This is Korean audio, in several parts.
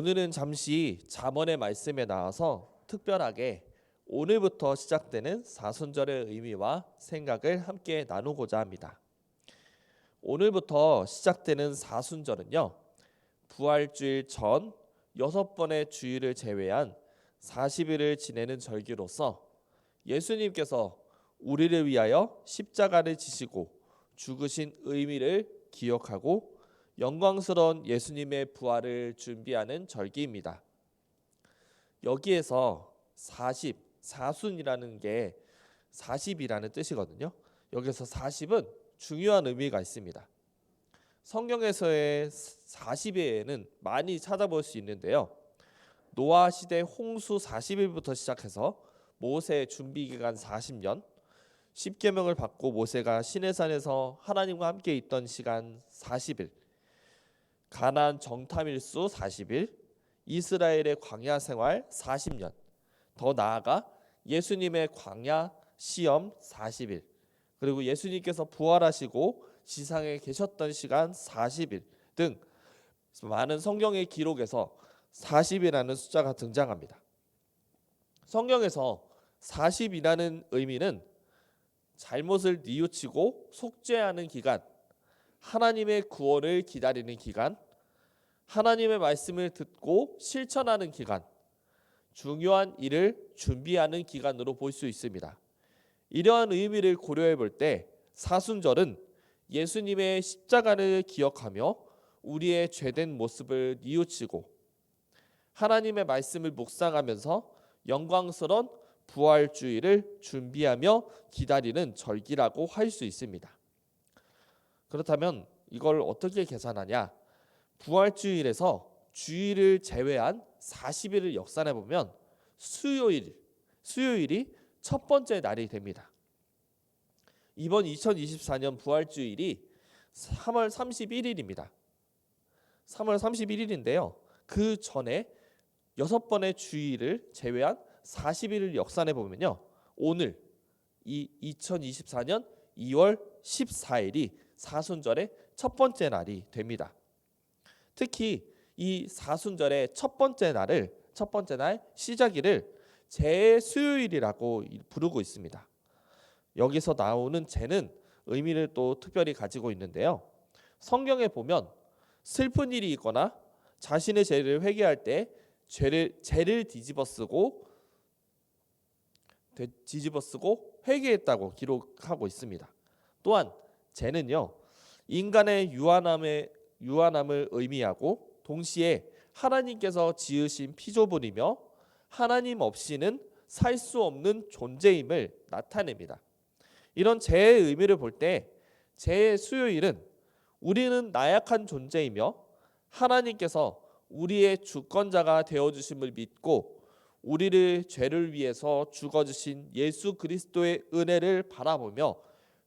오늘은 잠시 잠언의 말씀에 나와서 특별하게 오늘부터 시작되는 사순절의 의미와 생각을 함께 나누고자 합니다. 오늘부터 시작되는 사순절은요, 부활주일 전 6번의 주일을 제외한 40일을 지내는 절기로서 예수님께서 우리를 위하여 십자가를 지시고 죽으신 의미를 기억하고 영광스러운 예수님의 부활을 준비하는 절기입니다. 여기에서 40, 사순이라는 게 40이라는 뜻이거든요. 여기서 40은 중요한 의미가 있습니다. 성경에서의 40에는 많이 찾아볼 수 있는데요. 노아 시대 홍수 40일부터 시작해서 모세 준비 기간 40년, 십계명을 받고 모세가 시내산에서 하나님과 함께 있던 시간 40일, 가나안 정탐일수 40일, 이스라엘의 광야 생활 40년, 더 나아가 예수님의 광야 시험 40일, 그리고 예수님께서 부활하시고 지상에 계셨던 시간 40일 등 많은 성경의 기록에서 40이라는 숫자가 등장합니다. 성경에서 40이라는 의미는 잘못을 뉘우치고 속죄하는 기간, 하나님의 구원을 기다리는 기간, 하나님의 말씀을 듣고 실천하는 기간, 중요한 일을 준비하는 기간으로 볼 수 있습니다. 이러한 의미를 고려해 볼 때 사순절은 예수님의 십자가를 기억하며 우리의 죄된 모습을 뉘우치고 하나님의 말씀을 묵상하면서 영광스러운 부활주의를 준비하며 기다리는 절기라고 할 수 있습니다. 그렇다면 이걸 어떻게 계산하냐? 부활주일에서 주일을 제외한 40일을 역산해 보면 수요일이 첫 번째 날이 됩니다. 이번 2024년 부활주일이 3월 31일입니다. 3월 31일인데요. 그 전에 6번의 주일을 제외한 40일을 역산해 보면요. 오늘 이 2024년 2월 14일이 사순절의 첫 번째 날이 됩니다. 특히 이 사순절의 첫 번째 날 시작일을 제수요일이라고 부르고 있습니다. 여기서 나오는 제는 의미를 또 특별히 가지고 있는데요. 성경에 보면 슬픈 일이 있거나 자신의 죄를 회개할 때 죄를 뒤집어쓰고 회개했다고 기록하고 있습니다. 또한 죄는요, 인간의 유한함을 의미하고 동시에 하나님께서 지으신 피조물이며 하나님 없이는 살 수 없는 존재임을 나타냅니다. 이런 죄의 의미를 볼 때 죄의 수요일은 우리는 나약한 존재이며 하나님께서 우리의 주권자가 되어주심을 믿고 우리를 죄를 위해서 죽어주신 예수 그리스도의 은혜를 바라보며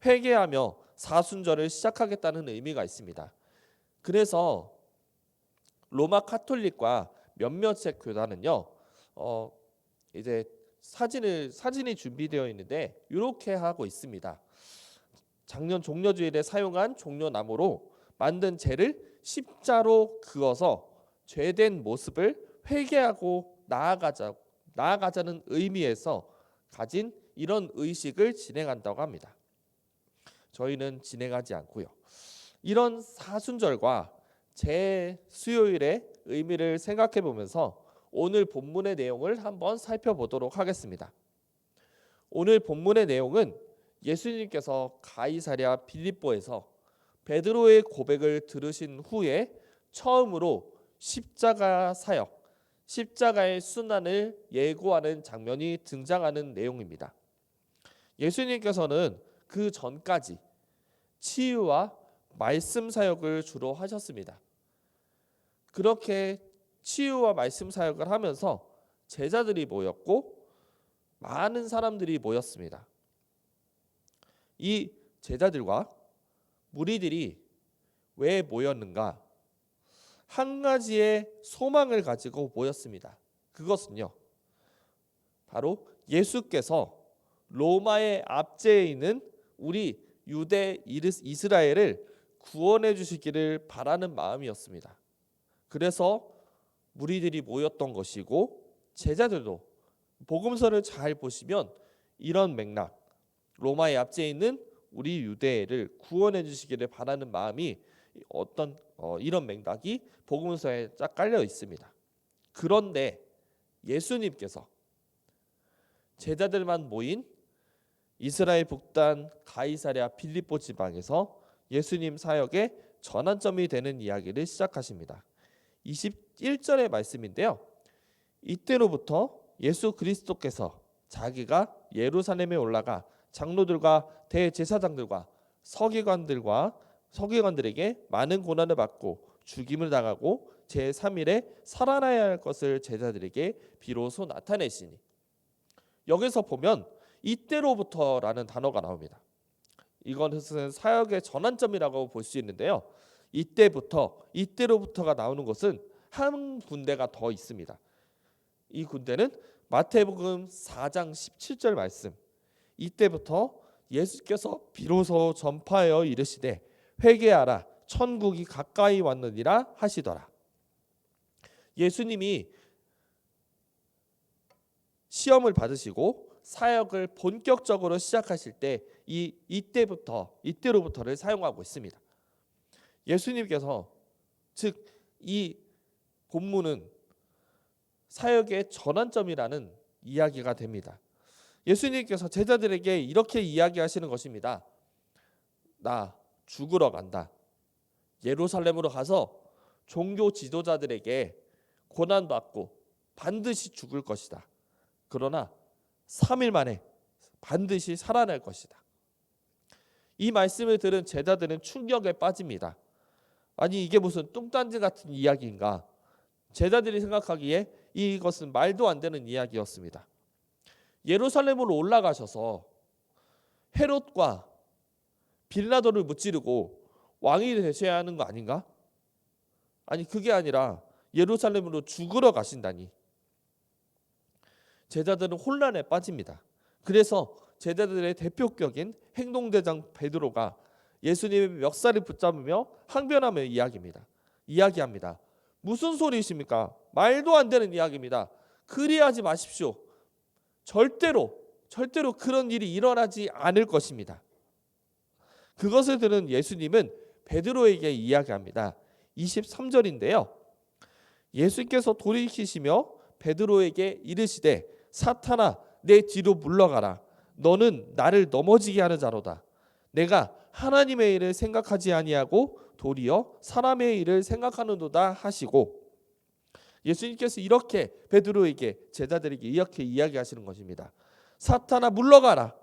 회개하며 사순절을 시작하겠다는 의미가 있습니다. 그래서 로마 카톨릭과 몇몇의 교단은요, 이제 사진이 준비되어 있는데 이렇게 하고 있습니다. 작년 종려주일에 사용한 종려나무로 만든 재를 십자로 그어서 죄된 모습을 회개하고 나아가자는 의미에서 가진 이런 의식을 진행한다고 합니다. 저희는 진행하지 않고요. 이런 사순절과 제수요일의 의미를 생각해 보면서 오늘 본문의 내용을 한번 살펴보도록 하겠습니다. 오늘 본문의 내용은 예수님께서 가이사랴 빌립보에서 베드로의 고백을 들으신 후에 처음으로 십자가 사역, 십자가의 순환을 예고하는 장면이 등장하는 내용입니다. 예수님께서는 그 전까지 치유와 말씀 사역을 주로 하셨습니다. 그렇게 치유와 말씀 사역을 하면서 제자들이 모였고 많은 사람들이 모였습니다. 이 제자들과 무리들이 왜 모였는가? 한 가지의 소망을 가지고 모였습니다. 그것은요, 바로 예수께서 로마의 압제에 있는 우리 유대 이스라엘을 구원해 주시기를 바라는 마음이었습니다. 그래서 무리들이 모였던 것이고 제자들도 복음서를 잘 보시면 이런 맥락, 로마의 압제에 있는 우리 유대를 구원해 주시기를 바라는 마음이 이런 맥락이 복음서에 쫙 깔려 있습니다. 그런데 예수님께서 제자들만 모인 이스라엘 북단 가이사랴 빌립보 지방에서 예수님 사역의 전환점이 되는 이야기를 시작하십니다. 21절의 말씀인데요. 이때로부터 예수 그리스도께서 자기가 예루살렘에 올라가 장로들과 대제사장들과 서기관들에게 많은 고난을 받고 죽임을 당하고 제3일에 살아나야 할 것을 제자들에게 비로소 나타내시니, 여기서 보면 이때로부터라는 단어가 나옵니다. 이것은 사역의 전환점이라고 볼 수 있는데요. 이때로부터가 나오는 것은 한 군데가 더 있습니다. 이 군데는 마태복음 4장 17절 말씀. 이때부터 예수께서 비로소 전파하여 이르시되 회개하라 천국이 가까이 왔느니라 하시더라. 예수님이 시험을 받으시고 사역을 본격적으로 시작하실 때 이때로부터를 사용하고 있습니다. 예수님께서, 즉 이 본문은 사역의 전환점이라는 이야기가 됩니다. 예수님께서 제자들에게 이렇게 이야기하시는 것입니다. 나 죽으러 간다. 예루살렘으로 가서 종교 지도자들에게 고난받고 반드시 죽을 것이다. 그러나 3일 만에 반드시 살아날 것이다. 이 말씀을 들은 제자들은 충격에 빠집니다. 아니, 이게 무슨 뚱딴지 같은 이야기인가? 제자들이 생각하기에 이것은 말도 안 되는 이야기였습니다. 예루살렘으로 올라가셔서 헤롯과 빌라도를 무찌르고 왕이 되셔야 하는 거 아닌가? 아니, 그게 아니라 예루살렘으로 죽으러 가신다니. 제자들은 혼란에 빠집니다. 그래서 제자들의 대표격인 행동대장 베드로가 예수님의 멱살을 붙잡으며 항변하며 이야기합니다. 무슨 소리이십니까? 말도 안 되는 이야기입니다. 그리하지 마십시오. 절대로 그런 일이 일어나지 않을 것입니다. 그것을 들은 예수님은 베드로에게 이야기합니다. 23절인데요. 예수께서 돌이키시며 베드로에게 이르시되 사탄아 내 뒤로 물러가라. 너는 나를 넘어지게 하는 자로다. 내가 하나님의 일을 생각하지 아니하고 도리어 사람의 일을 생각하는도다 하시고, 예수님께서 이렇게 베드로에게, 제자들에게 이렇게 이야기하시는 것입니다. 사탄아 물러가라.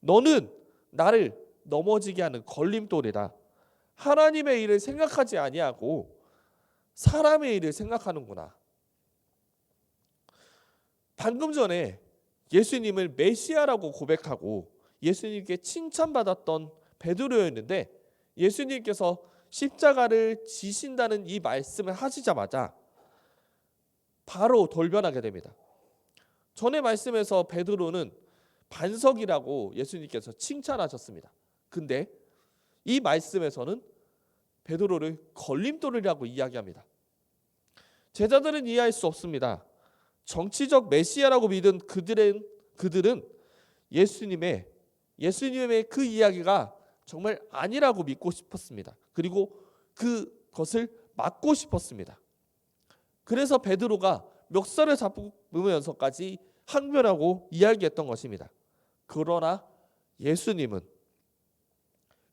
너는 나를 넘어지게 하는 걸림돌이다. 하나님의 일을 생각하지 아니하고 사람의 일을 생각하는구나. 방금 전에 예수님을 메시아라고 고백하고 예수님께 칭찬받았던 베드로였는데, 예수님께서 십자가를 지신다는 이 말씀을 하시자마자 바로 돌변하게 됩니다. 전의 말씀에서 베드로는 반석이라고 예수님께서 칭찬하셨습니다. 근데 이 말씀에서는 베드로를 걸림돌이라고 이야기합니다. 제자들은 이해할 수 없습니다. 정치적 메시아라고 믿은 그들은 예수님의 그 이야기가 정말 아니라고 믿고 싶었습니다. 그리고 그것을 막고 싶었습니다. 그래서 베드로가 멱살을 잡으면서까지 항변하고 이야기했던 것입니다. 그러나 예수님은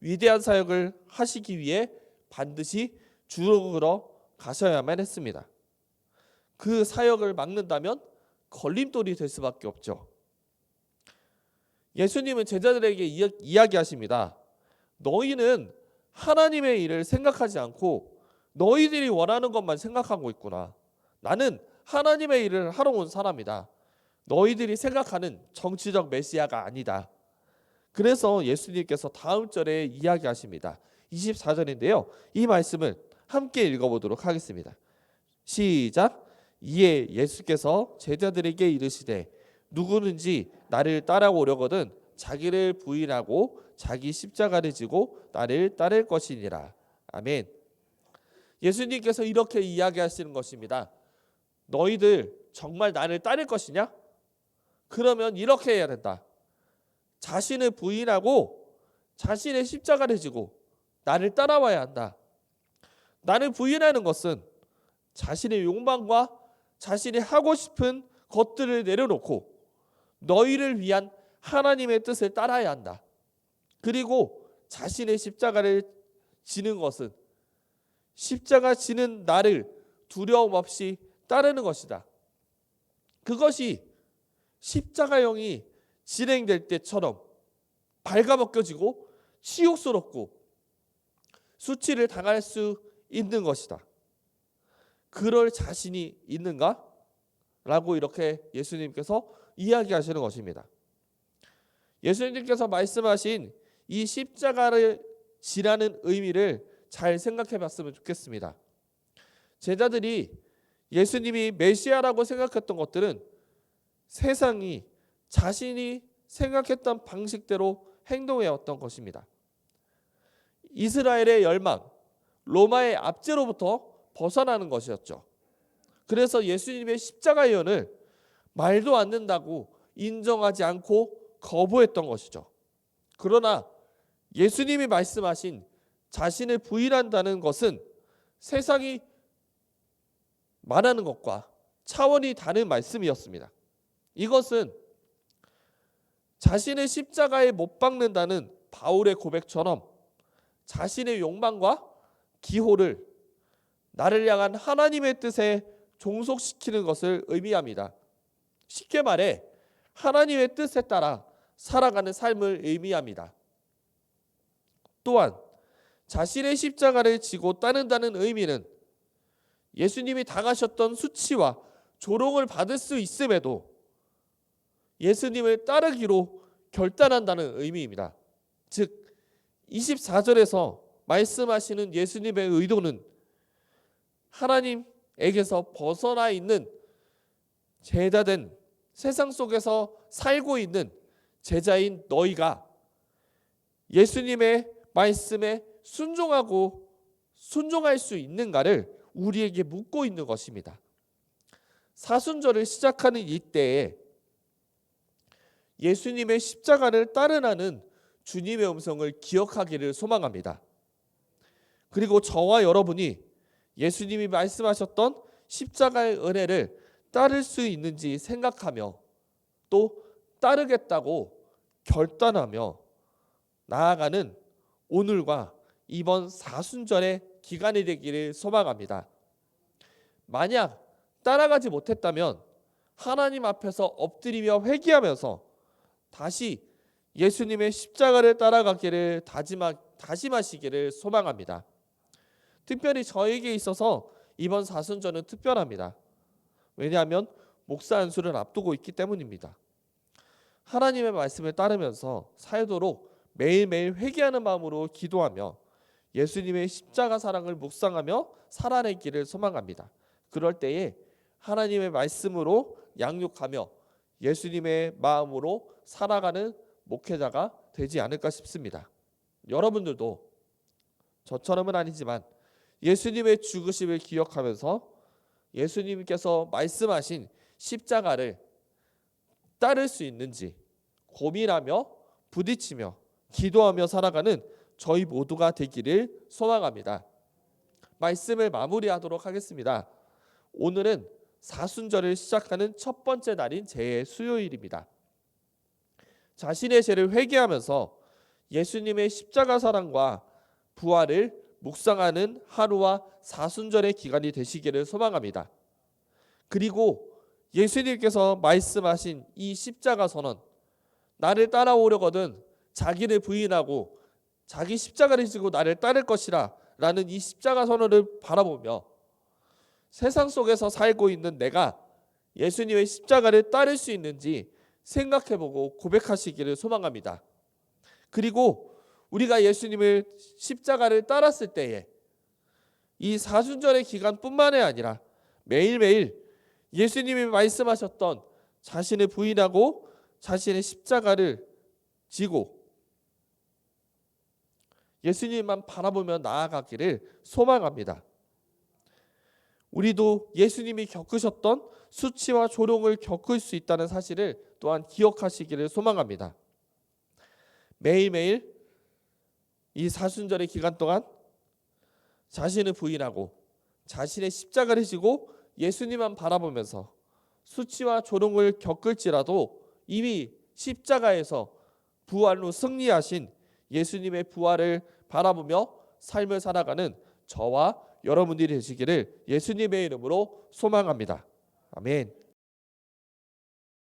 위대한 사역을 하시기 위해 반드시 죽으러 가셔야만 했습니다. 그 사역을 막는다면 걸림돌이 될 수밖에 없죠. 예수님은 제자들에게 이야기하십니다. 너희는 하나님의 일을 생각하지 않고 너희들이 원하는 것만 생각하고 있구나. 나는 하나님의 일을 하러 온 사람이다. 너희들이 생각하는 정치적 메시아가 아니다. 그래서 예수님께서 다음 절에 이야기하십니다. 24절인데요. 이 말씀을 함께 읽어보도록 하겠습니다. 시작. 이에 예수께서 제자들에게 이르시되 누구든지 나를 따라오려거든 자기를 부인하고 자기 십자가를 지고 나를 따를 것이니라. 아멘. 예수님께서 이렇게 이야기하시는 것입니다. 너희들 정말 나를 따를 것이냐? 그러면 이렇게 해야 된다. 자신을 부인하고 자신의 십자가를 지고 나를 따라와야 한다. 나를 부인하는 것은 자신의 욕망과 자신이 하고 싶은 것들을 내려놓고 너희를 위한 하나님의 뜻을 따라야 한다. 그리고 자신의 십자가를 지는 것은 십자가 지는 나를 두려움 없이 따르는 것이다. 그것이 십자가형이 진행될 때처럼 발가벗겨지고 치욕스럽고 수치를 당할 수 있는 것이다. 그럴 자신이 있는가? 라고 이렇게 예수님께서 이야기하시는 것입니다. 예수님께서 말씀하신 이 십자가를 지라는 의미를 잘 생각해 봤으면 좋겠습니다. 제자들이 예수님이 메시아라고 생각했던 것들은 세상이 자신이 생각했던 방식대로 행동해왔던 것입니다. 이스라엘의 열망, 로마의 압제로부터 벗어나는 것이었죠. 그래서 예수님의 십자가 예언을 말도 안 된다고 인정하지 않고 거부했던 것이죠. 그러나 예수님이 말씀하신 자신을 부인한다는 것은 세상이 말하는 것과 차원이 다른 말씀이었습니다. 이것은 자신의 십자가에 못 박는다는 바울의 고백처럼 자신의 욕망과 기호를 나를 향한 하나님의 뜻에 종속시키는 것을 의미합니다. 쉽게 말해 하나님의 뜻에 따라 살아가는 삶을 의미합니다. 또한 자신의 십자가를 지고 따른다는 의미는 예수님이 당하셨던 수치와 조롱을 받을 수 있음에도 예수님을 따르기로 결단한다는 의미입니다. 즉 24절에서 말씀하시는 예수님의 의도는 하나님에게서 벗어나 있는 제자된 세상 속에서 살고 있는 제자인 너희가 예수님의 말씀에 순종할 수 있는가를 우리에게 묻고 있는 것입니다. 사순절을 시작하는 이때에 예수님의 십자가를 따르라는 주님의 음성을 기억하기를 소망합니다. 그리고 저와 여러분이 예수님이 말씀하셨던 십자가의 은혜를 따를 수 있는지 생각하며 또 따르겠다고 결단하며 나아가는 오늘과 이번 사순절의 기간이 되기를 소망합니다. 만약 따라가지 못했다면 하나님 앞에서 엎드리며 회개하면서 다시 예수님의 십자가를 따라가기를 다짐하시기를 소망합니다. 특별히 저에게 있어서 이번 사순절은 특별합니다. 왜냐하면 목사 안수를 앞두고 있기 때문입니다. 하나님의 말씀을 따르면서 살도록 매일매일 회개하는 마음으로 기도하며 예수님의 십자가 사랑을 묵상하며 살아내기를 소망합니다. 그럴 때에 하나님의 말씀으로 양육하며 예수님의 마음으로 살아가는 목회자가 되지 않을까 싶습니다. 여러분들도 저처럼은 아니지만 예수님의 죽으심을 기억하면서 예수님께서 말씀하신 십자가를 따를 수 있는지 고민하며 부딪히며 기도하며 살아가는 저희 모두가 되기를 소망합니다. 말씀을 마무리하도록 하겠습니다. 오늘은 사순절을 시작하는 첫 번째 날인 제 수요일입니다. 자신의 죄를 회개하면서 예수님의 십자가 사랑과 부활을 묵상하는 하루와 사순절의 기간이 되시기를 소망합니다. 그리고 예수님께서 말씀하신 이 십자가 선언, 나를 따라오려거든 자기를 부인하고 자기 십자가를 지고 나를 따를 것이라 라는 이 십자가 선언을 바라보며 세상 속에서 살고 있는 내가 예수님의 십자가를 따를 수 있는지 생각해보고 고백하시기를 소망합니다. 그리고 우리가 예수님의 십자가를 따랐을 때에 이 사순절의 기간뿐만이 아니라 매일매일 예수님이 말씀하셨던 자신을 부인하고 자신의 십자가를 지고 예수님만 바라보며 나아가기를 소망합니다. 우리도 예수님이 겪으셨던 수치와 조롱을 겪을 수 있다는 사실을 또한 기억하시기를 소망합니다. 매일매일 이 사순절의 기간 동안 자신을 부인하고 자신의 십자가를 지고 예수님만 바라보면서 수치와 조롱을 겪을지라도 이미 십자가에서 부활로 승리하신 예수님의 부활을 바라보며 삶을 살아가는 저와 여러분들이 되시기를 예수님의 이름으로 소망합니다. 아멘.